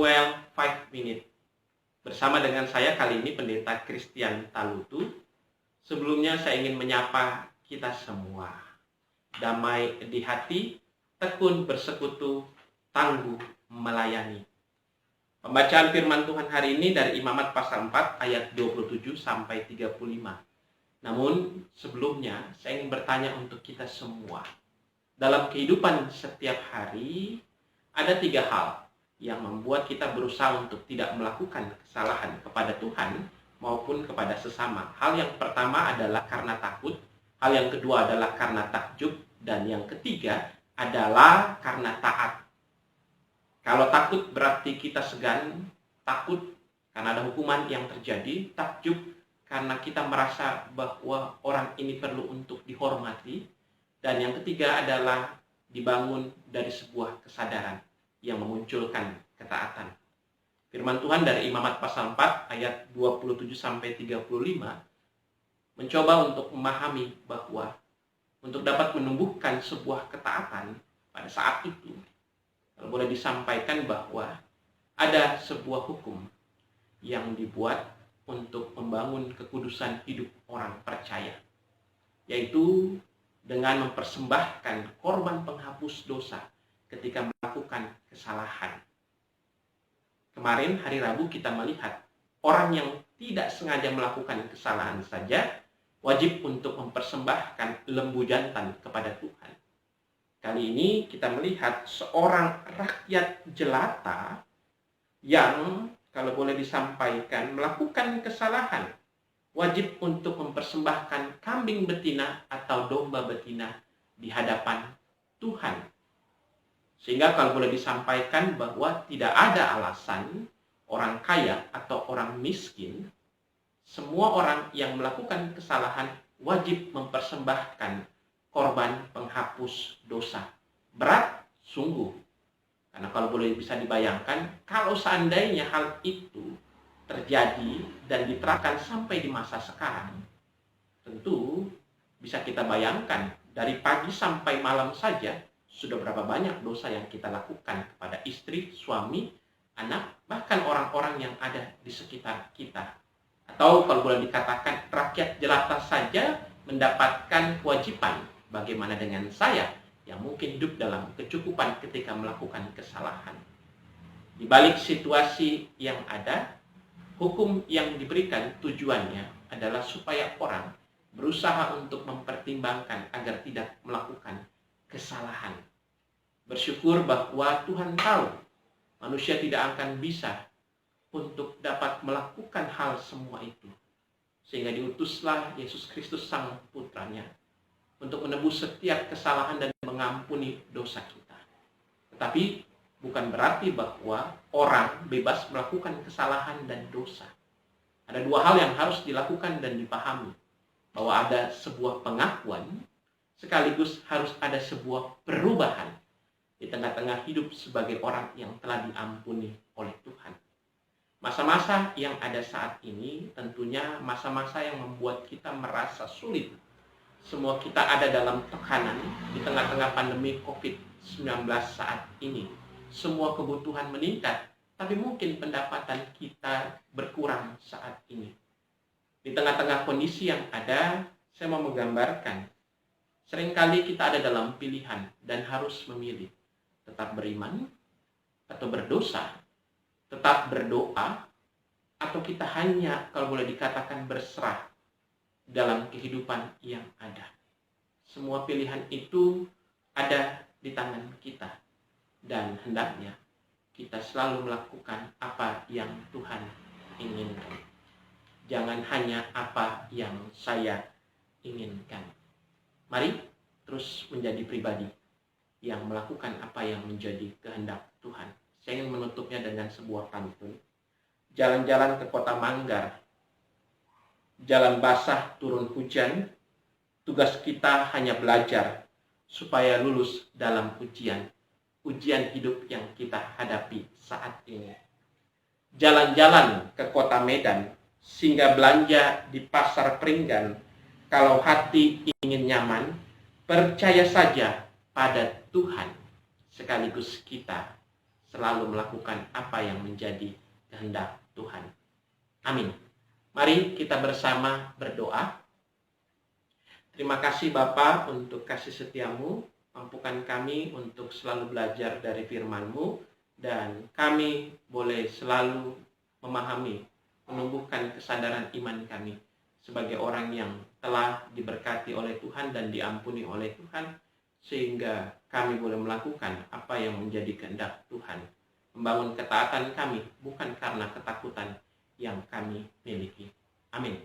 Samuel 5 Minute. Bersama dengan saya kali ini Pendeta Christian Talutu. Sebelumnya saya ingin menyapa kita semua. Damai di hati, tekun bersekutu, tangguh melayani. Pembacaan firman Tuhan hari ini dari Imamat pasal 4 ayat 27 sampai 35. Namun sebelumnya saya ingin bertanya untuk kita semua. Dalam kehidupan setiap hari ada 3 hal yang membuat kita berusaha untuk tidak melakukan kesalahan kepada Tuhan maupun kepada sesama. Hal yang pertama adalah karena takut, hal yang kedua adalah karena takjub, dan yang ketiga adalah karena taat. Kalau takut berarti kita segan, takut karena ada hukuman yang terjadi, takjub karena kita merasa bahwa orang ini perlu untuk dihormati, dan yang ketiga adalah dibangun dari sebuah kesadaran yang memunculkan ketaatan. Firman Tuhan dari Imamat pasal 4 ayat 27 sampai 35 mencoba untuk memahami bahwa untuk dapat menumbuhkan sebuah ketaatan pada saat itu, kalau boleh disampaikan bahwa ada sebuah hukum yang dibuat untuk membangun kekudusan hidup orang percaya, yaitu dengan mempersembahkan korban penghapus dosa ketika melakukan kesalahan. Kemarin hari Rabu kita melihat orang yang tidak sengaja melakukan kesalahan saja wajib untuk mempersembahkan lembu jantan kepada Tuhan. Kali ini kita melihat seorang rakyat jelata yang, kalau boleh disampaikan, melakukan kesalahan, wajib untuk mempersembahkan kambing betina atau domba betina di hadapan Tuhan. Sehingga kalau boleh disampaikan bahwa tidak ada alasan orang kaya atau orang miskin, semua orang yang melakukan kesalahan wajib mempersembahkan korban penghapus dosa. Berat sungguh. Karena kalau boleh bisa dibayangkan, kalau seandainya hal itu terjadi dan diterapkan sampai di masa sekarang, tentu bisa kita bayangkan dari pagi sampai malam saja sudah berapa banyak dosa yang kita lakukan kepada istri, suami, anak, bahkan orang-orang yang ada di sekitar kita. Atau kalau boleh dikatakan rakyat jelata saja mendapatkan kewajiban. Bagaimana dengan saya yang mungkin hidup dalam kecukupan ketika melakukan kesalahan? Di balik situasi yang ada, hukum yang diberikan tujuannya adalah supaya orang berusaha untuk mempertimbangkan agar tidak melakukan kesalahan. Bersyukur bahwa Tuhan tahu manusia tidak akan bisa untuk dapat melakukan hal semua itu. Sehingga diutuslah Yesus Kristus Sang Putranya untuk menebus setiap kesalahan dan mengampuni dosa kita. Tetapi bukan berarti bahwa orang bebas melakukan kesalahan dan dosa. Ada 2 hal yang harus dilakukan dan dipahami. Bahwa ada sebuah pengakuan, sekaligus harus ada sebuah perubahan di tengah-tengah hidup sebagai orang yang telah diampuni oleh Tuhan. Masa-masa yang ada saat ini tentunya masa-masa yang membuat kita merasa sulit. Semua kita ada dalam tekanan di tengah-tengah pandemi COVID-19 saat ini. Semua kebutuhan meningkat, tapi mungkin pendapatan kita berkurang saat ini. Di tengah-tengah kondisi yang ada, saya mau menggambarkan, seringkali kita ada dalam pilihan dan harus memilih. Tetap beriman atau berdosa, tetap berdoa, atau kita hanya, kalau boleh dikatakan, berserah dalam kehidupan yang ada. Semua pilihan itu ada di tangan kita, dan hendaknya kita selalu melakukan apa yang Tuhan inginkan. Jangan hanya apa yang saya inginkan. Mari terus menjadi pribadi yang melakukan apa yang menjadi kehendak Tuhan. Saya ingin menutupnya dengan sebuah pantun. Jalan-jalan ke kota Manggar, jalan basah turun hujan, tugas kita hanya belajar supaya lulus dalam ujian hidup yang kita hadapi saat ini. Jalan-jalan ke kota Medan, singgah belanja di pasar Pringgan. Kalau hati ingin nyaman, percaya saja pada Tuhan, sekaligus kita selalu melakukan apa yang menjadi kehendak Tuhan. Amin. Mari kita bersama berdoa. Terima kasih Bapa untuk kasih setiamu. Mampukan kami untuk selalu belajar dari firman-Mu, dan kami boleh selalu memahami, menumbuhkan kesadaran iman kami sebagai orang yang telah diberkati oleh Tuhan dan diampuni oleh Tuhan, sehingga kami boleh melakukan apa yang menjadi kehendak Tuhan. Membangun ketaatan kami bukan karena ketakutan yang kami miliki. Amin.